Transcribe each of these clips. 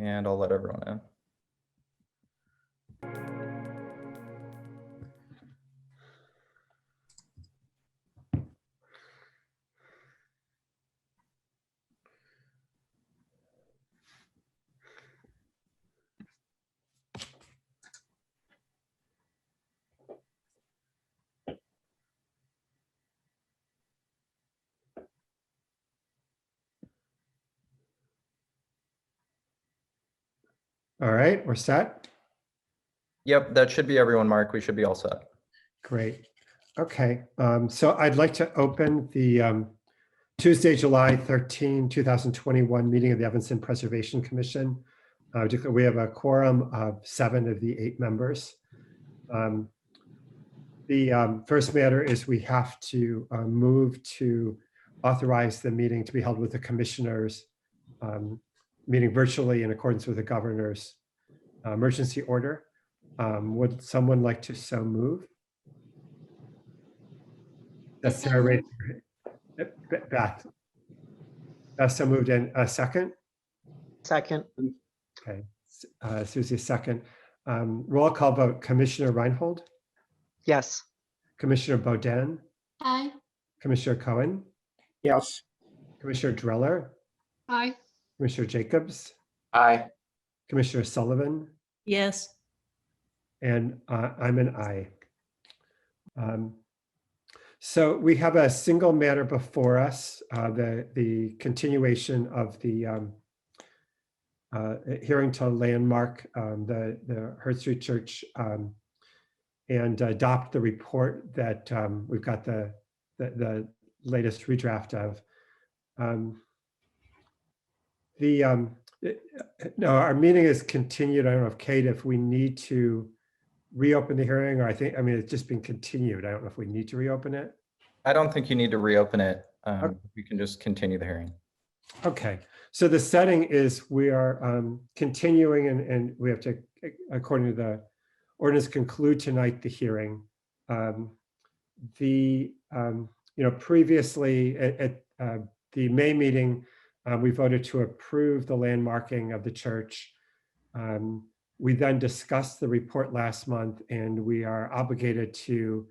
and I'll let everyone in. All right, we're set. Yep, that should be everyone, Mark. We should be all set. Great. Okay, so I'd like to open the Tuesday, July 13, 2021 meeting of the Evanston Preservation Commission. We have a quorum of 7 of the 8 members. The first matter is we have to move to authorize the meeting to be held with the commissioners meeting virtually in accordance with the governor's emergency order. Would someone like to so move? That's Sarah raised her hand. Beth. Beth so moved in. A second? Second. Okay. Susie, a second. Roll call vote. Commissioner Reinhold? Yes. Commissioner Boudin? Aye. Commissioner Cohen? Yes. Commissioner Dreller? Aye. Commissioner Jacobs? Aye. Commissioner Sullivan? Yes. And I'm an aye. So we have a single matter before us, the continuation of the hearing to landmark the Hurd Street Church and adopt the report that we've got the latest redraft of. No, our meeting is continued. I don't know if Kate, if we need to reopen the hearing, or I mean, it's just been continued. I don't know if we need to reopen it. I don't think you need to reopen it. Okay. We can just continue the hearing. Okay, so the setting is we are continuing and we have to, according to the ordinance, conclude tonight the hearing. Previously at the May meeting, we voted to approve the landmarking of the church. We then discussed the report last month, and we are obligated to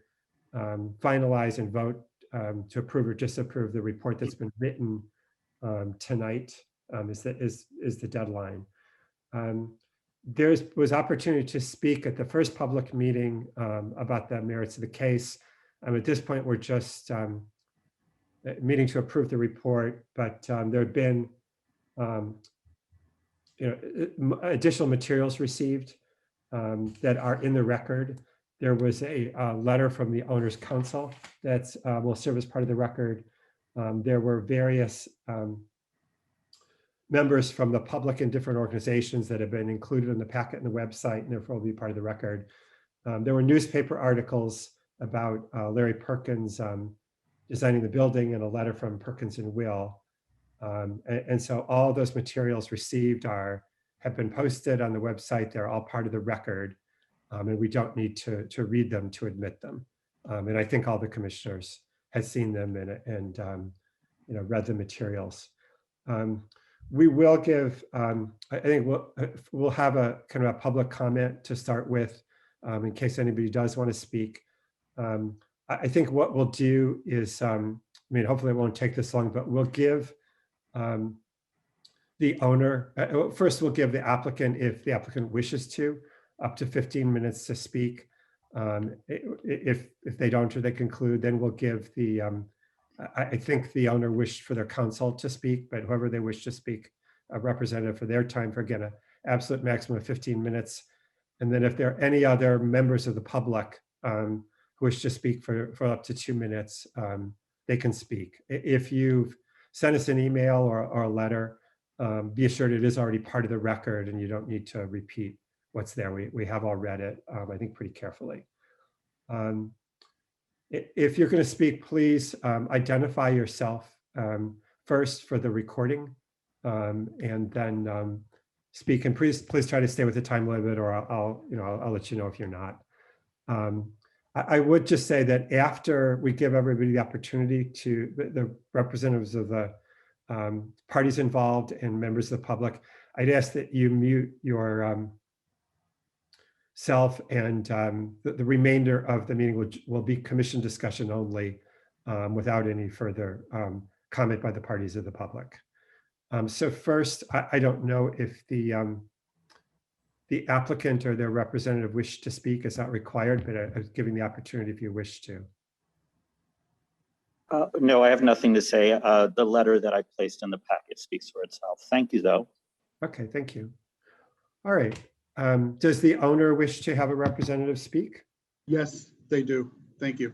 finalize and vote to approve or disapprove the report that's been written tonight is the deadline. There was opportunity to speak at the first public meeting about the merits of the case. At this point, we're just meeting to approve the report, but there have been additional materials received that are in the record. There was a letter from the owner's council that will serve as part of the record. There were various members from the public and different organizations that have been included in the packet and the website, and therefore will be part of the record. There were newspaper articles about Larry Perkins designing the building, and a letter from Perkins and Will. And so all those materials received have been posted on the website. They're all part of the record, and we don't need to read them to admit them. And I think all the commissioners had seen them and read the materials. We will give, I think we'll have a kind of a public comment to start with in case anybody does want to speak. I think what we'll do is, hopefully it won't take this long, but we'll give the owner, first we'll give the applicant, if the applicant wishes to, up to 15 minutes to speak. If they don't or they conclude, then we'll give the, I think the owner wished for their counsel to speak, but whoever they wish to speak, a representative for their time for, again, an absolute maximum of 15 minutes. And then if there are any other members of the public who wish to speak for up to 2 minutes, they can speak. If you've sent us an email or a letter, be assured it is already part of the record and you don't need to repeat what's there. We have all read it, I think, pretty carefully. If you're going to speak, please identify yourself first for the recording, and then speak. And please try to stay with the time limit, or I'll let you know if you're not. I would just say that after we give everybody the opportunity to, the representatives of the parties involved and members of the public. I'd ask that you mute your self, and the remainder of the meeting will be commission discussion only, without any further comment by the parties of the public. So first, I don't know if the applicant or their representative wish to speak. Is not required, but I was giving the opportunity if you wish to. No, I have nothing to say. The letter that I placed in the packet speaks for itself. Thank you, though. Okay, thank you. All right. Does the owner wish to have a representative speak? Yes, they do. Thank you.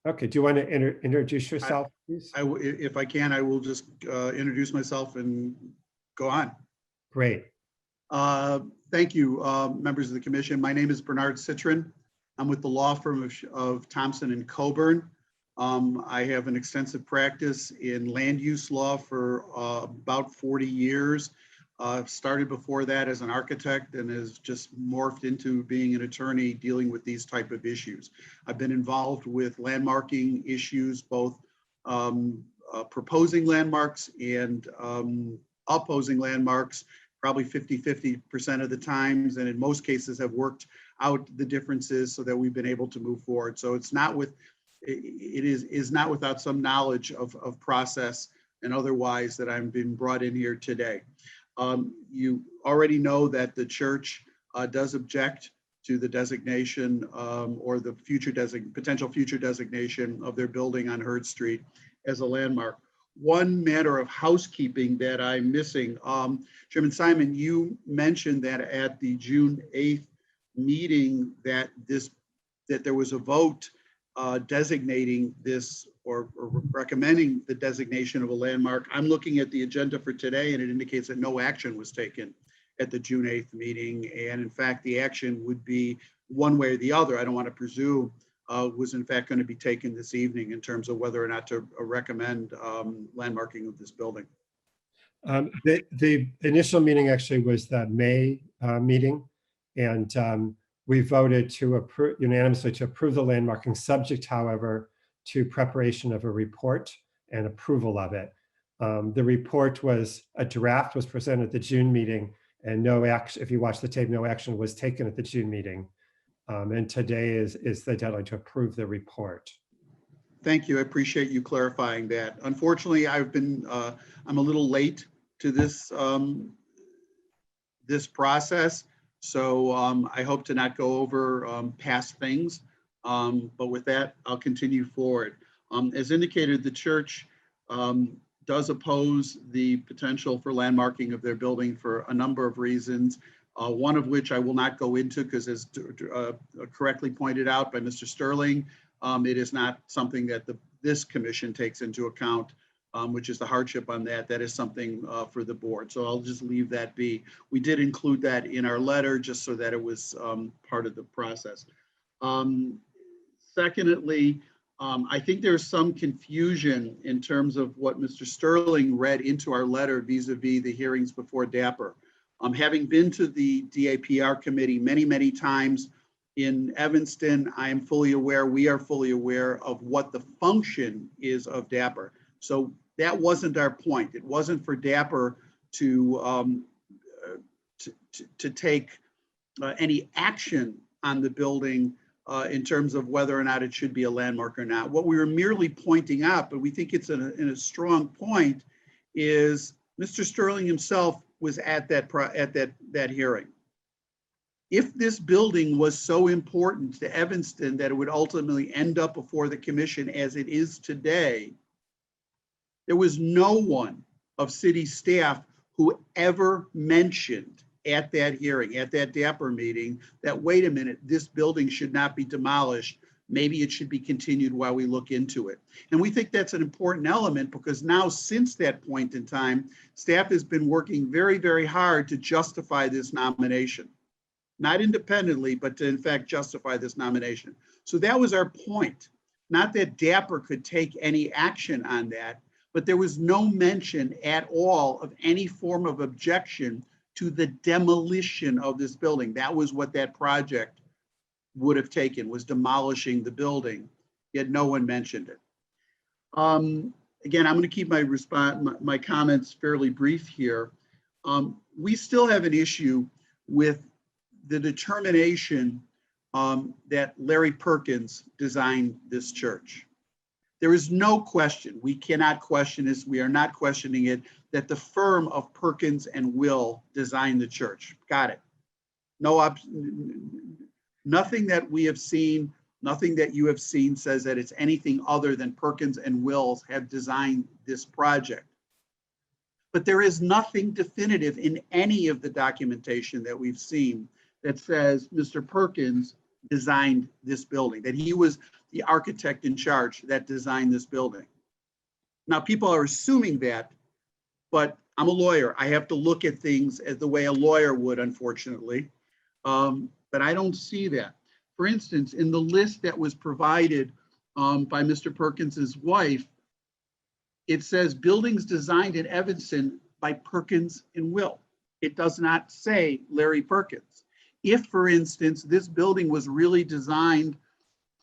Okay, do you want to introduce yourself, please? If I can, I will just introduce myself and go on. Great. Thank you, members of the commission. My name is Bernard Citron. I'm with the law firm of Thompson and Coburn. I have an extensive practice in land use law for about 40 years. Started before that as an architect and has just morphed into being an attorney dealing with these type of issues. I've been involved with landmarking issues, both proposing landmarks and opposing landmarks, probably 50% of the times, and in most cases have worked out the differences so that we've been able to move forward. So it's not with, it is not without some knowledge of process and otherwise that I'm being brought in here today. You already know that the church does object to the designation or the potential future designation of their building on Hurd Street as a landmark. One matter of housekeeping that I'm missing, Chairman Simon, you mentioned that at the June 8th meeting that there was a vote designating this or recommending the designation of a landmark. I'm looking at the agenda for today and it indicates that no action was taken at the June 8th meeting. And in fact, the action would be one way or the other. I don't want to presume was in fact going to be taken this evening in terms of whether or not to recommend landmarking of this building. The initial meeting actually was the May meeting, and we voted to approve unanimously to approve the landmarking, subject, however, to preparation of a report and approval of it. The report was a draft, was presented at the June meeting, and no action, if you watch the tape, no action was taken at the June meeting. And today is the deadline to approve the report. Thank you. I appreciate you clarifying that. Unfortunately, I'm a little late to this this process, so I hope to not go over past things. But with that, I'll continue forward. As indicated, the church does oppose the potential for landmarking of their building for a number of reasons. One of which I will not go into because, as correctly pointed out by Mr. Sterling, it is not something that this commission takes into account, which is the hardship on that. That is something for the board. So I'll just leave that be. We did include that in our letter just so that it was part of the process. Secondly, I think there's some confusion in terms of what Mr. Sterling read into our letter vis-a-vis the hearings before DAPR. Having been to the DAPR committee many, many times in Evanston, I am fully aware, we are fully aware of what the function is of DAPR. So that wasn't our point. It wasn't for DAPR to take any action on the building in terms of whether or not it should be a landmark or not. What we were merely pointing out, but we think it's in a strong point, is Mr. Sterling himself was at that hearing. If this building was so important to Evanston that it would ultimately end up before the commission as it is today, there was no one of city staff who ever mentioned at that hearing, at that DAPR meeting, that wait a minute, this building should not be demolished. Maybe it should be continued while we look into it. And we think that's an important element because now, since that point in time, staff has been working very, very hard to justify this nomination. Not independently, but to in fact justify this nomination. So that was our point. Not that DAPR could take any action on that, but there was no mention at all of any form of objection to the demolition of this building. That was what that project would have taken, was demolishing the building, yet no one mentioned it. again, I'm going to keep my comments fairly brief here. We still have an issue with the determination that Larry Perkins designed this church. There is no question, we cannot question this, we are not questioning it, that the firm of Perkins and Will designed the church. Got it. Nothing that we have seen, nothing that you have seen says that it's anything other than Perkins and Wills have designed this project. But there is nothing definitive in any of the documentation that we've seen that says Mr. Perkins designed this building, that he was the architect in charge that designed this building. Now, people are assuming that, but I'm a lawyer. I have to look at things as the way a lawyer would, unfortunately. But I don't see that. For instance, in the list that was provided by Mr. Perkins's wife, it says buildings designed in Evanston by Perkins and Will. It does not say Larry Perkins. If, for instance, this building was really designed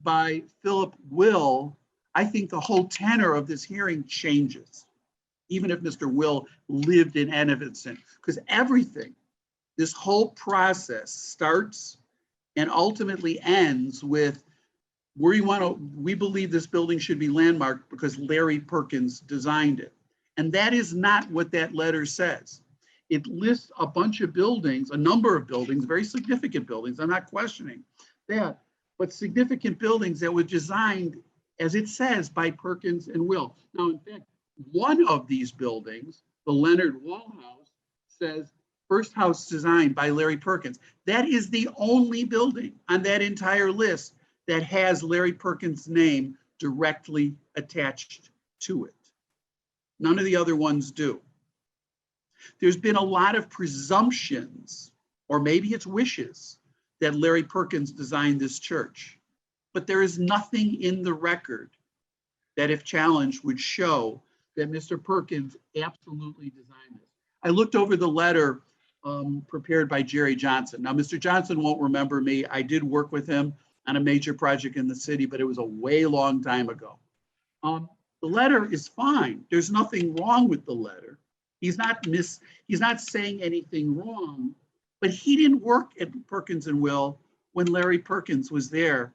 by Philip Will, I think the whole tenor of this hearing changes, even if Mr. Will lived in Evanston, because everything, this whole process starts and ultimately ends with we believe this building should be landmarked because Larry Perkins designed it. And that is not what that letter says. It lists a bunch of buildings, a number of buildings, very significant buildings. I'm not questioning that, but significant buildings that were designed, as it says, by Perkins and Will. Now, in fact, one of these buildings, the Leonard Wall House, says first house designed by Larry Perkins. That is the only building on that entire list that has Larry Perkins' name directly attached to it. None of the other ones do. There's been a lot of presumptions, or maybe it's wishes, that Larry Perkins designed this church. But there is nothing in the record that, if challenged, would show that Mr. Perkins absolutely designed this. I looked over the letter prepared by Jerry Johnson. Now, Mr. Johnson won't remember me. I did work with him on a major project in the city, but it was a way long time ago. The letter is fine. There's nothing wrong with the letter. He's not saying anything wrong, but he didn't work at Perkins and Will when Larry Perkins was there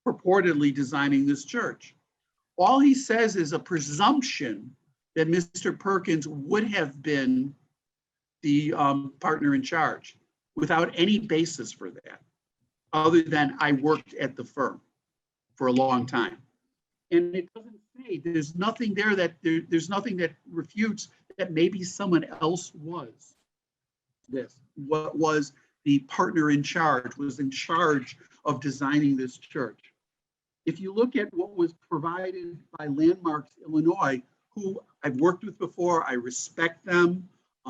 purportedly designing this church. All he says is a presumption that Mr. Perkins would have been the partner in charge without any basis for that, other than I worked at the firm for a long time. And it doesn't say, there's nothing there that there's nothing that refutes that maybe someone else was what was the partner in charge, was in charge of designing this church. If you look at what was provided by Landmarks Illinois, who I've worked with before, I respect them.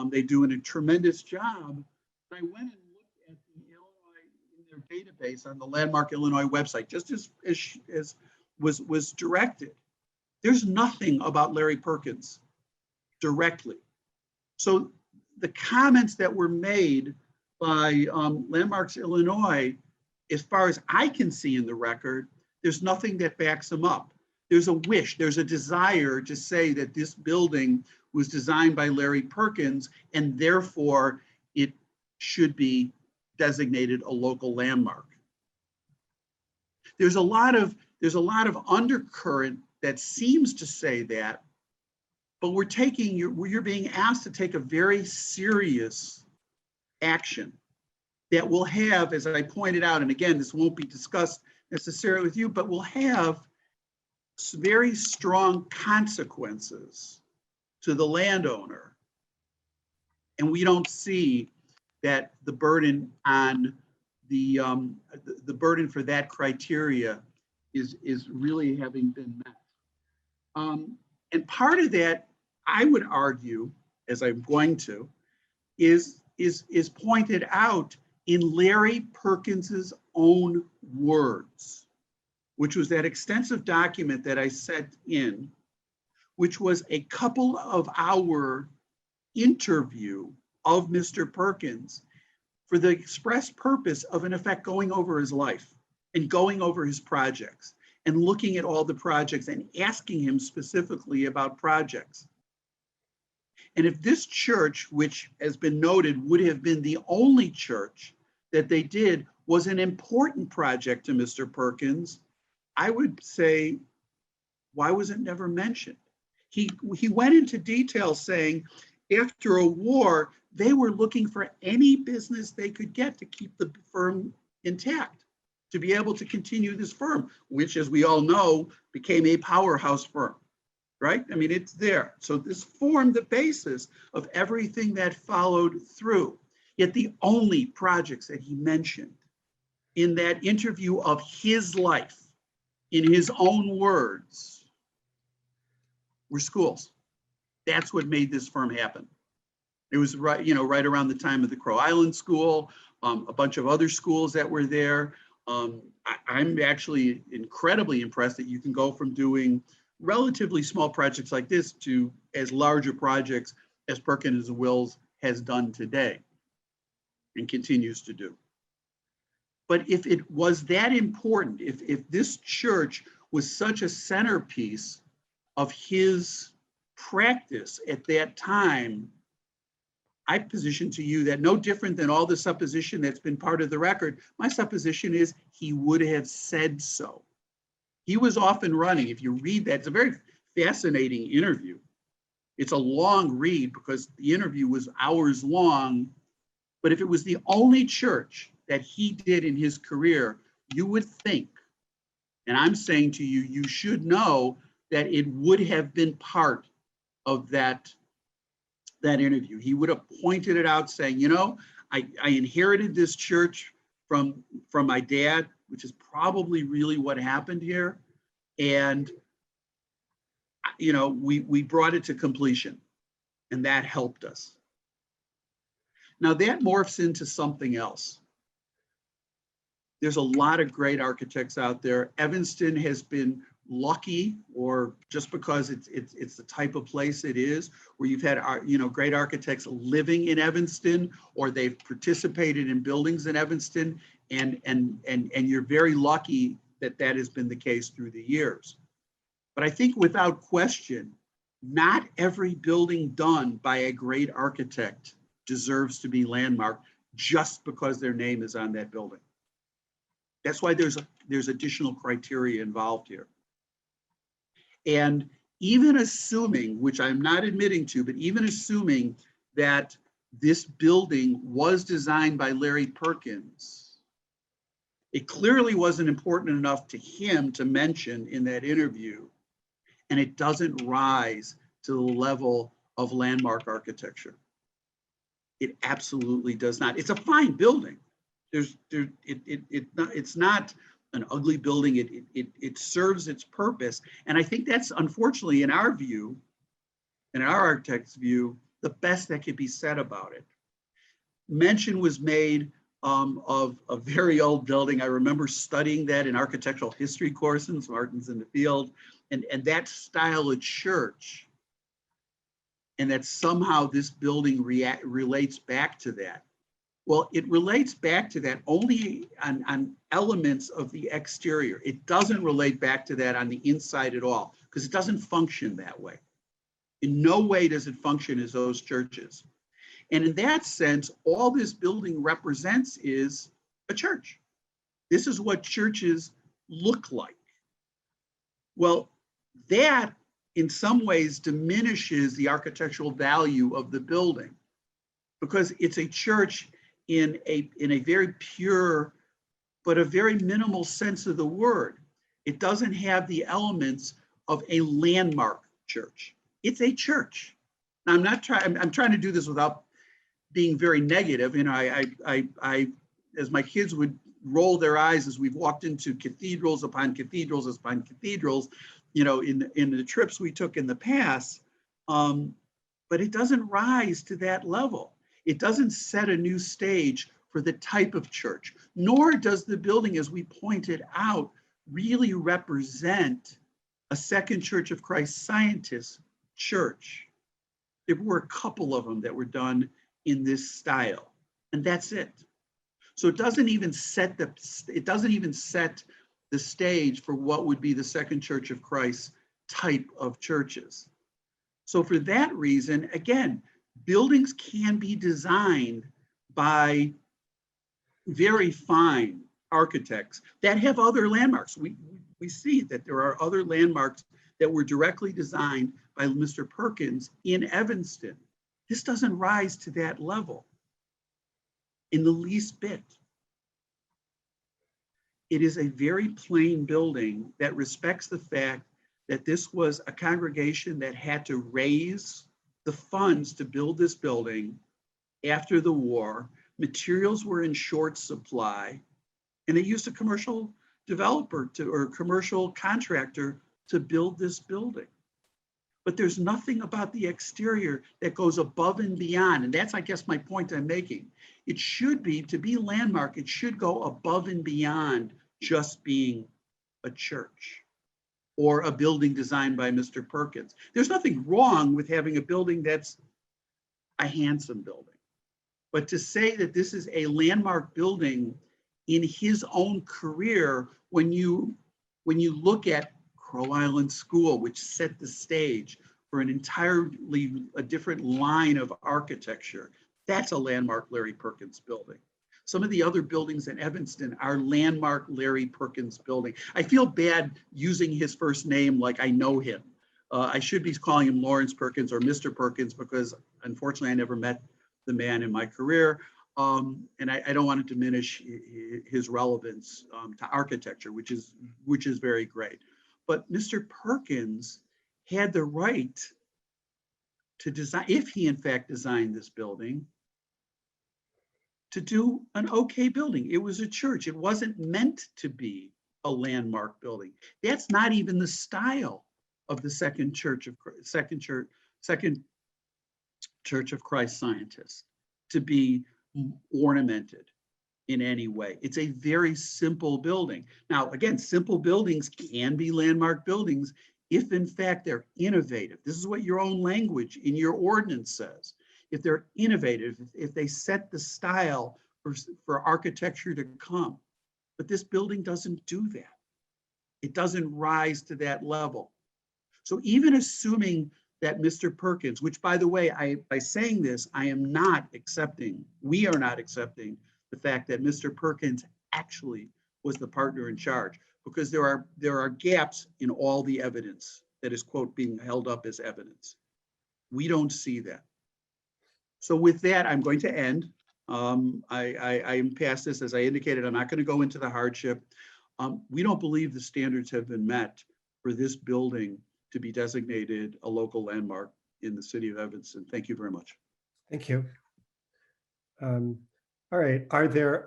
They do a tremendous job. But I went and looked at the Illinois in their database on the Landmark Illinois website, just as was directed. There's nothing about Larry Perkins directly. So the comments that were made by Landmarks Illinois, as far as I can see in the record, there's nothing that backs them up. There's a wish, there's a desire to say that this building was designed by Larry Perkins and therefore it should be designated a local landmark. There's a lot of undercurrent that seems to say that, but you're being asked to take a very serious action that will have, as I pointed out, and again, this won't be discussed necessarily with you, but will have very strong consequences to the landowner. And we don't see that the burden on the burden for that criteria is really having been met. And part of that, I would argue, as I'm going to, is pointed out in Larry Perkins's own words, which was that extensive document that I sent in, which was a couple of hour interview of Mr. Perkins for the express purpose of, in effect, going over his life and going over his projects and looking at all the projects and asking him specifically about projects. And if this church, which has been noted, would have been the only church that they did, was an important project to Mr. Perkins, I would say, why was it never mentioned? He went into detail saying, after a war, they were looking for any business they could get to keep the firm intact, to be able to continue this firm, which, as we all know, became a powerhouse firm, right? I mean, it's there. So this formed the basis of everything that followed through. Yet the only projects that he mentioned in that interview of his life, in his own words, were schools. That's what made this firm happen. It was right, right around the time of the Crow Island School, a bunch of other schools that were there. I'm actually incredibly impressed that you can go from doing relatively small projects like this to as larger projects as Perkins and Wills has done today and continues to do. But if it was that important, if this church was such a centerpiece of his practice at that time, I position to you that no different than all the supposition that's been part of the record, my supposition is he would have said so. He was often running. If you read that, it's a very fascinating interview. It's a long read because the interview was hours long. But if it was the only church that he did in his career, you would think, and I'm saying to you, you should know that it would have been part of that interview. He would have pointed it out saying, I inherited this church from my dad, which is probably really what happened here. And, we brought it to completion and that helped us. Now that morphs into something else. There's a lot of great architects out there. Evanston has been lucky, or just because it's the type of place it is, where you've had great architects living in Evanston, or they've participated in buildings in Evanston, and you're very lucky that has been the case through the years. But I think without question, not every building done by a great architect deserves to be landmarked just because their name is on that building. That's why there's additional criteria involved here. And even assuming, which I'm not admitting to, but even assuming that this building was designed by Larry Perkins, it clearly wasn't important enough to him to mention in that interview, and it doesn't rise to the level of landmark architecture. It absolutely does not. It's a fine building. It's not an ugly building. It serves its purpose. And I think that's, unfortunately, in our view, in our architect's view, the best that could be said about it. Mention was made of a very old building. I remember studying that in architectural history courses, Martin's in the Field, and that style of church, and that somehow this building relates back to that. Well, it relates back to that only on elements of the exterior. It doesn't relate back to that on the inside at all, because it doesn't function that way. In no way does it function as those churches. And in that sense, all this building represents is a church. This is what churches look like. Well, that in some ways diminishes the architectural value of the building, because it's a church in a very pure, but a very minimal sense of the word. It doesn't have the elements of a landmark church. It's a church. Now, I'm trying to do this without being very negative. I as my kids would roll their eyes as we've walked into cathedrals upon cathedrals upon cathedrals, in the trips we took in the past, but it doesn't rise to that level. It doesn't set a new stage for the type of church, nor does the building, as we pointed out, really represent a Second Church of Christ Scientist church. There were a couple of them that were done in this style, and that's it. So it doesn't even set the the stage for what would be the Second Church of Christ type of churches. So for that reason, again, buildings can be designed by very fine architects that have other landmarks. We see that there are other landmarks that were directly designed by Mr. Perkins in Evanston. This doesn't rise to that level in the least bit. It is a very plain building that respects the fact that this was a congregation that had to raise the funds to build this building after the war. Materials were in short supply, and they used a commercial developer or commercial contractor to build this building. But there's nothing about the exterior that goes above and beyond. And that's, I guess, my point I'm making. It should be, to be landmark, it should go above and beyond just being a church or a building designed by Mr. Perkins. There's nothing wrong with having a building that's a handsome building. But to say that this is a landmark building in his own career, when you look at Crow Island School, which set the stage for an entirely a different line of architecture, that's a landmark Larry Perkins building. Some of the other buildings in Evanston are landmark Larry Perkins building. I feel bad using his first name like I know him. I should be calling him Lawrence Perkins or Mr. Perkins, because unfortunately I never met the man in my career. And I don't want to diminish his relevance to architecture, which is very great. But Mr. Perkins had the right to design, if he in fact designed this building, to do an okay building. It was a church. It wasn't meant to be a landmark building. That's not even the style of the Second Church of Christ scientists, to be ornamented in any way. It's a very simple building. Now, again, simple buildings can be landmark buildings if in fact they're innovative. This is what your own language in your ordinance says. If they're innovative, if they set the style for architecture to come. But this building doesn't do that. It doesn't rise to that level. So even assuming that Mr. Perkins, which by the way, by saying this, I am not accepting, we are not accepting the fact that Mr. Perkins actually was the partner in charge, because there are gaps in all the evidence that is, quote, being held up as evidence. We don't see that. So with that, I'm going to end. I am past this. As I indicated, I'm not going to go into the hardship. We don't believe the standards have been met for this building to be designated a local landmark in the city of Evanston. Thank you very much. Thank you. All right. Are there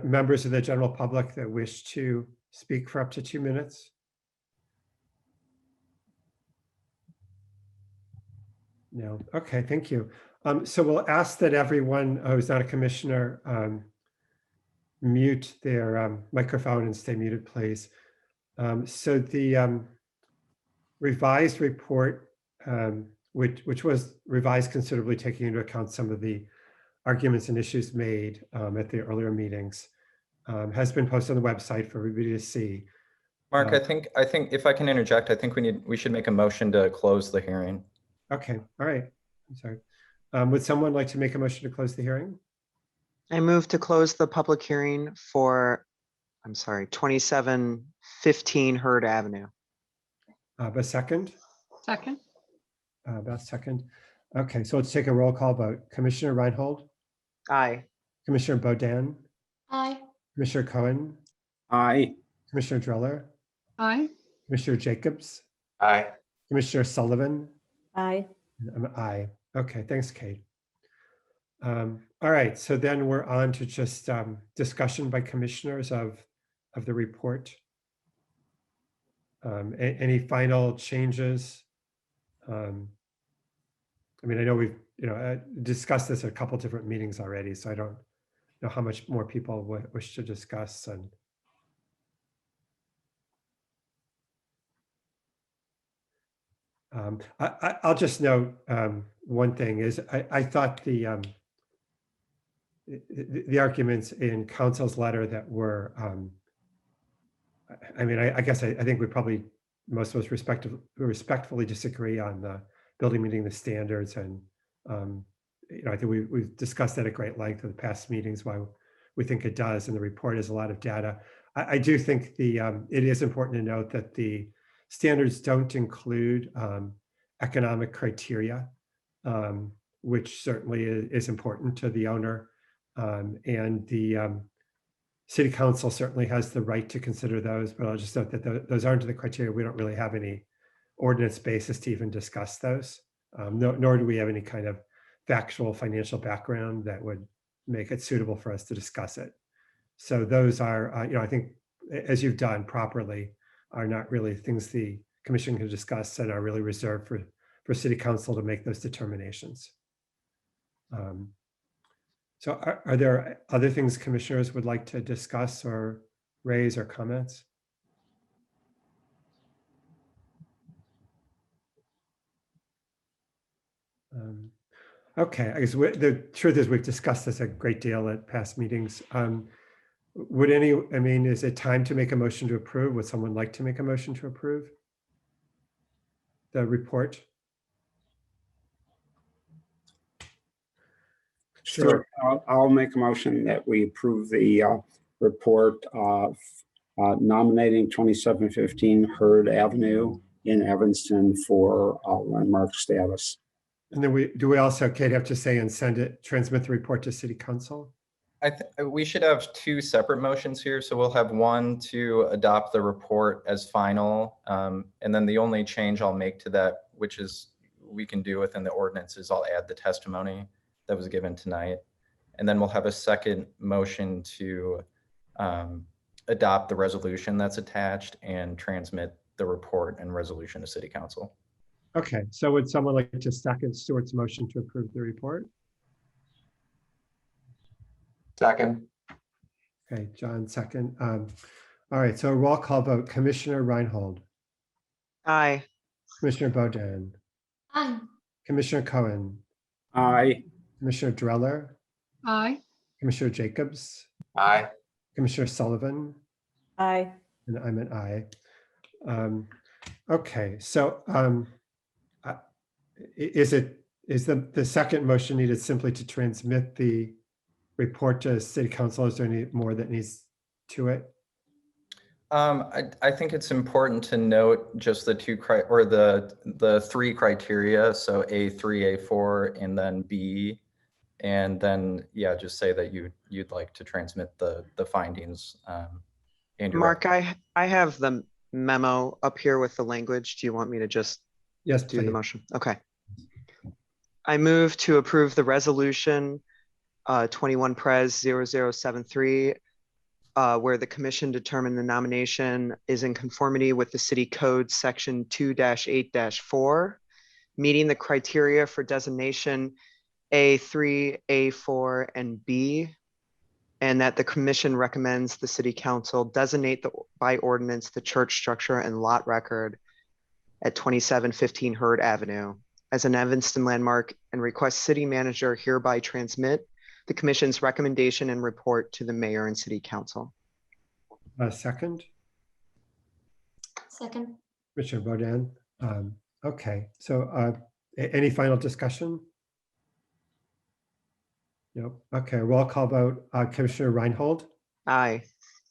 members of the general public that wish to speak for up to 2 minutes? No. Okay. Thank you. So we'll ask that everyone who's not a commissioner mute their microphone and stay muted, please. So the revised report, which was revised considerably, taking into account some of the arguments and issues made at the earlier meetings, has been posted on the website for everybody to see. Mark, I think if I can interject, I think we should make a motion to close the hearing. Okay. All right. I'm sorry. Would someone like to make a motion to close the hearing? I move to close the public hearing for, 2715 Hurd Avenue. A second? Second. Beth, second. Okay, so let's take a roll call vote. Commissioner Reinhold, Aye. Commissioner Bodan, Aye. Commissioner Cohen, Aye. Commissioner Dreller, Aye. Commissioner Jacobs, Aye. Commissioner Sullivan, Aye. and I'm aye. Okay, thanks, Kate. All right, so then we're on to just discussion by commissioners of the report. Any final changes? I mean, I know we've discussed this at a couple different meetings already, so I don't know how much more people wish to discuss. And I'll just note one thing is I thought the arguments in counsel's letter that were I mean, I guess I think we probably, most of us respectfully disagree on the building meeting the standards. And, I think we've discussed that at great length in the past meetings, why we think it does. And the report has a lot of data. I do think it is important to note that the standards don't include economic criteria, which certainly is important to the owner. And the city council certainly has the right to consider those, but I'll just note that those aren't the criteria. We don't really have any ordinance basis to even discuss those, nor do we have any kind of factual financial background that would make it suitable for us to discuss it. So those are, I think, as you've done properly, are not really things the commission can discuss and are really reserved for city council to make those determinations. So are there other things commissioners would like to discuss or raise or comments? Okay, I guess the truth is we've discussed this a great deal at past meetings. Is it time to make a motion to approve? Would someone like to make a motion to approve the report? Sure, I'll make a motion that we approve the report of nominating 2715 Hurd Avenue in Evanston for landmark status. And then do we also, Kate, have to say and transmit the report to city council? We should have two separate motions here. So we'll have one to adopt the report as final. And then the only change I'll make to that, which is we can do within the ordinance, is I'll add the testimony that was given tonight. And then we'll have a second motion to adopt the resolution that's attached and transmit the report and resolution to city council. Okay, so would someone like to second Stuart's motion to approve the report? Second. Okay, John, second. All right, so roll call vote. Commissioner Reinhold, Aye. Commissioner Bodan, Aye. Commissioner Cohen, Aye. Commissioner Dreller, Aye. Commissioner Jacobs, Aye. Commissioner Sullivan, Aye. and I'm an aye. Okay, so is the second motion needed simply to transmit the report to city council? Is there any more that needs to it? I think it's important to note just the three criteria. So A3, A4, and then B. And then, yeah, just say that you'd like to transmit the findings. And Mark, I have the memo up here with the language. Do you want me to just Yes, do the please. motion? Okay. I move to approve the resolution 21 Pres 0073, where the commission determined the nomination is in conformity with the city code section 2-8-4, meeting the criteria for designation A3, A4, and B, and that the commission recommends the city council designate by ordinance the church structure and lot record at 2715 Hurd Avenue as an Evanston landmark, and request city manager hereby transmit the commission's recommendation and report to the mayor and city council. Second, Second. Commissioner Bodan. Okay, so any final discussion? Nope. Okay, roll call vote. Commissioner Reinhold, Aye.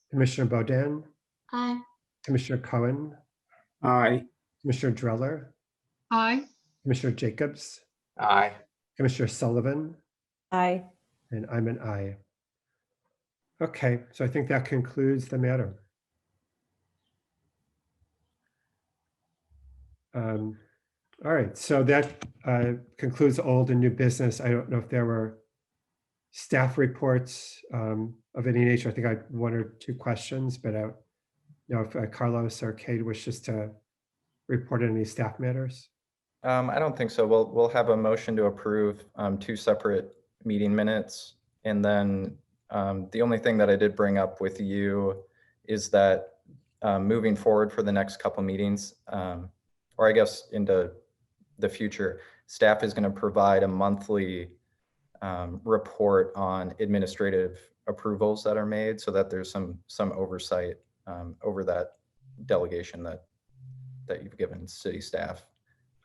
Commissioner Bodan, Aye. Commissioner Cohen, Aye. Commissioner Dreller, Aye. Commissioner Jacobs, Aye. Commissioner Sullivan, Aye. and I'm an aye. Okay, so I think that concludes the matter. All right, so that concludes old and new business. I don't know if there were staff reports of any nature. I think I had one or two questions, but I don't know if Carlos or Kate wishes to report any staff matters. I don't think so. We'll have a motion to approve two separate meeting minutes. And then the only thing that I did bring up with you is that moving forward for the next couple meetings, or I guess into the future, staff is going to provide a monthly report on administrative approvals that are made so that there's some oversight over that delegation that you've given city staff.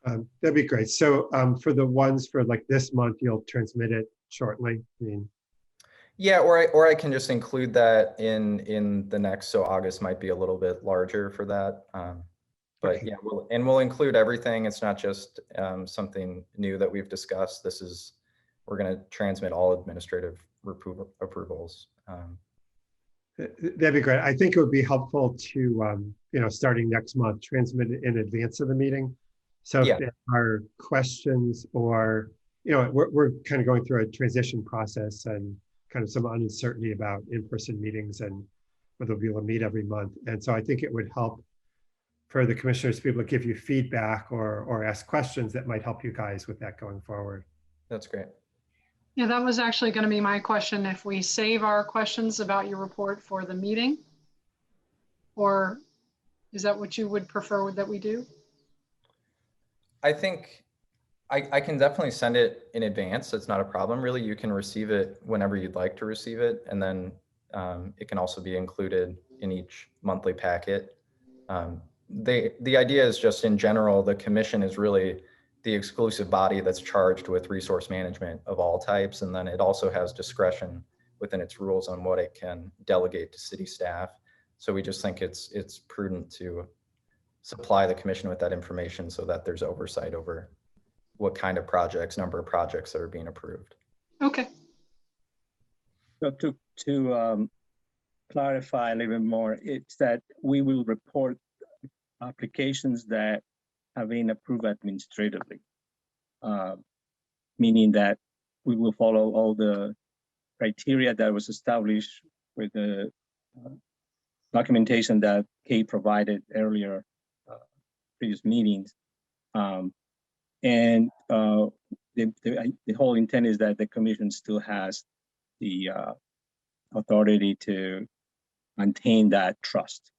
That'd be great. So for the ones for like this month, you'll transmit it shortly. I mean, Yeah, or I can just include that in the next. So August might be a little bit larger for that. But okay. yeah, we'll include everything. It's not just something new that we've discussed. We're going to transmit all administrative approvals. That'd be great. I think it would be helpful to, starting next month, transmit it in advance of the meeting. So if Yeah. there are questions or, we're kind of going through a transition process and kind of some uncertainty about in-person meetings and whether we'll be able to meet every month. And so I think it would help for the commissioners to be able to give you feedback or ask questions that might help you guys with that going forward. That's great. Yeah, that was actually going to be my question. If we save our questions about your report for the meeting, or is that what you would prefer that we do? I think I can definitely send it in advance. It's not a problem. Really, you can receive it whenever you'd like to receive it. And then it can also be included in each monthly packet. The idea is just in general, the commission is really the exclusive body that's charged with resource management of all types. And then it also has discretion within its rules on what it can delegate to city staff. So we just think it's prudent to supply the commission with that information so that there's oversight over what kind of projects, number of projects that are being approved. Okay. So to clarify a little bit more, it's that we will report applications that have been approved administratively, meaning that we will follow all the criteria that was established with the documentation that Kate provided earlier, previous meetings. And the whole intent is that the commission still has the authority to maintain that trust.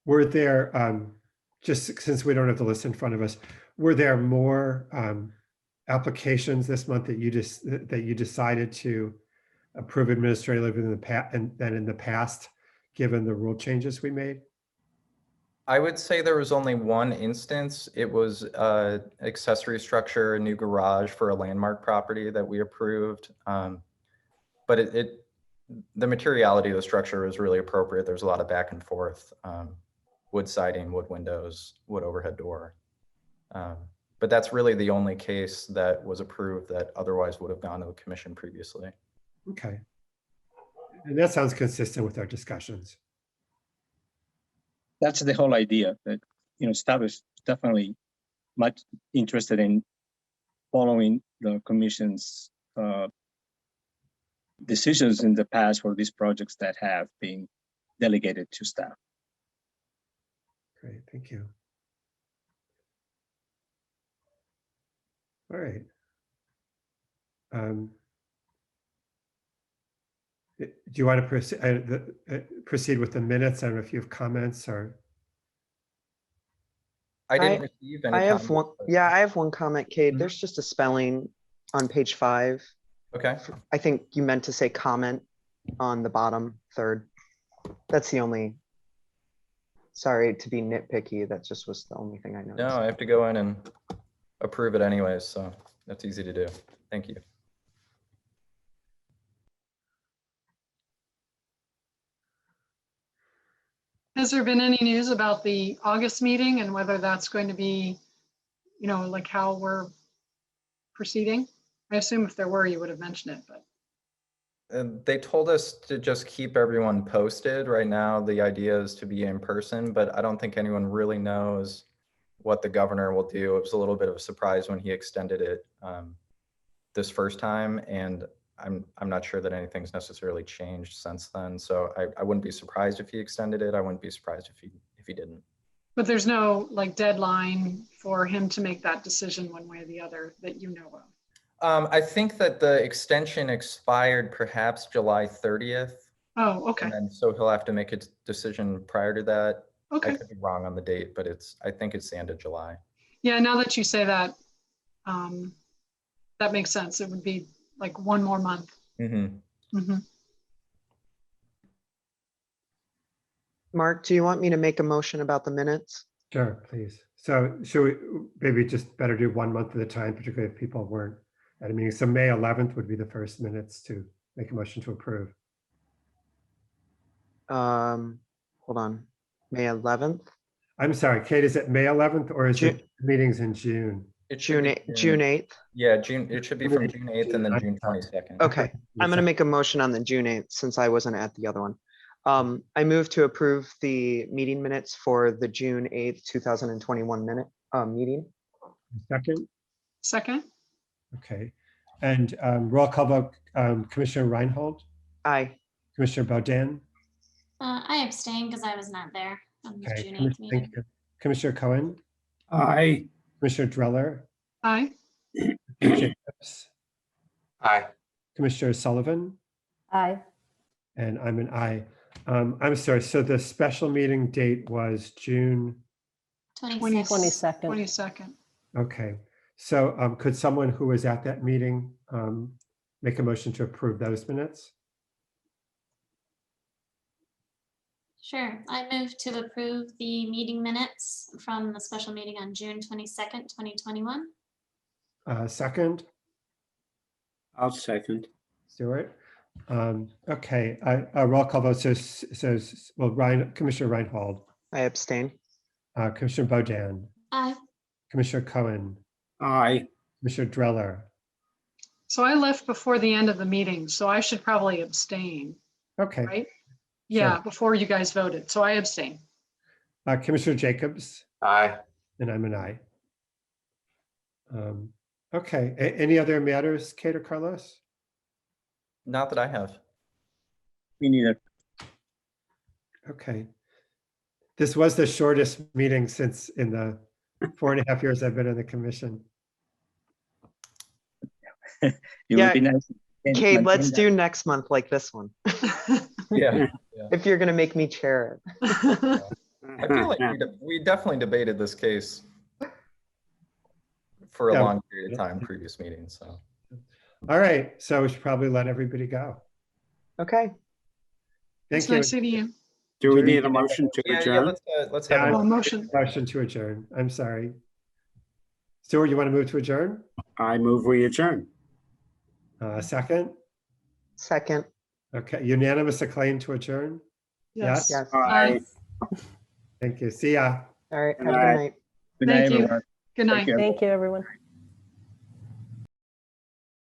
Were there, just since we don't have the list in front of us, were there more applications this month that you decided to approve administratively than in the past, given the rule changes we made? I would say there was only one instance. It was accessory structure, a new garage for a landmark property that we approved. But the materiality of the structure was really appropriate. There's a lot of back and forth, wood siding, wood windows, wood overhead door. But that's really the only case that was approved that otherwise would have gone to the commission previously. Okay. And that sounds consistent with our discussions. That's the whole idea, that staff is definitely much interested in following the commission's decisions in the past for these projects that have been delegated to staff. Great, thank you. All right. Do you want to proceed with the minutes? I don't know if you have comments or. I didn't receive any. I have one. Yeah, I have one comment, Kate. Mhm. There's just a spelling on page 5. Okay. I think you meant to say comment on the bottom third. That's the only. Sorry to be nitpicky. That just was the only thing I noticed. No, I have to go in and approve it anyways, so that's easy to do. Thank you. Has there been any news about the August meeting and whether that's going to be, like how we're proceeding? I assume if there were, you would have mentioned it, but. And they told us to just keep everyone posted. Right now, the idea is to be in person, but I don't think anyone really knows what the governor will do. It was a little bit of a surprise when he extended it this first time, and I'm not sure that anything's necessarily changed since then. So I wouldn't be surprised if he extended it. I wouldn't be surprised if he didn't. But there's no deadline for him to make that decision one way or the other that you know of. I think that the extension expired perhaps July 30th. Oh, okay. And then so he'll have to make a decision prior to that. Okay. I could be wrong on the date, but I think it's the end of July. Yeah, now that you say that, that makes sense. It would be like one more month. Mhm. Mhm. Mark, do you want me to make a motion about the minutes? Sure, please. So should we maybe just better do 1 month at a time, particularly if people weren't at a meeting? So May 11th would be the first minutes to make a motion to approve. Hold on, May 11th, I'm sorry, Kate, is it May 11th or is Ju- it meetings in June? It should be June 8th. Yeah, June. It should be from June 8th and then I'm June sorry. 22nd. Okay, I'm gonna make a motion on the June 8th since I wasn't at the other one. I move to approve the meeting minutes for the June 8th, 2021 meeting. Second, Second, okay. And roll call vote, Commissioner Reinhold, Aye. Commissioner Baudin. I abstained because I was not there on the Okay, June 8th Thank meeting. you. Commissioner Cohen, Aye. Commissioner Dreller, aye. Commissioner Jacobs, Aye. Commissioner Sullivan, Aye. and I'm an aye. I'm sorry, so the special meeting date was June. 22nd. 22nd. Okay, so could someone who was at that meeting make a motion to approve those minutes? Sure. I move to approve the meeting minutes from the special meeting on June 22nd, 2021. Second, I'll second. Stuart. Okay, roll call vote. So well, Commissioner Reinhold, I abstain. Commissioner Bojan, Aye. Commissioner Cohen, Aye. Commissioner Dreller. So I left before the end of the meeting, so I should probably abstain, Okay, right? Yeah, before you guys voted. So I abstain. Commissioner Jacobs, Aye. and I'm an aye. Okay, any other matters, Kate or Carlos? Not that I have. Me neither. Okay. This was the shortest meeting since in the 4.5 years I've been on the commission. It Yeah, would be nice. to Kate, maintain let's that. do next month like this one. Yeah. If you're gonna make me chair it. I feel like we definitely debated this case for a Yeah. long period of time, previous meetings, so. All right, so we should probably let everybody go. Okay, It's Thank you. nice seeing you. Do we need a motion to Yeah, adjourn? let's Yeah, have a Oh, motion. Motion to adjourn. I'm sorry. Stuart, you want to move to adjourn? I move we adjourn. Second? second, Okay, unanimous acclaim to adjourn? Yes. yes. Aye. Thank you. See ya. All right, Good have a night. good night. Good night, Thank you. everyone. Good night. Take care. Thank you, everyone.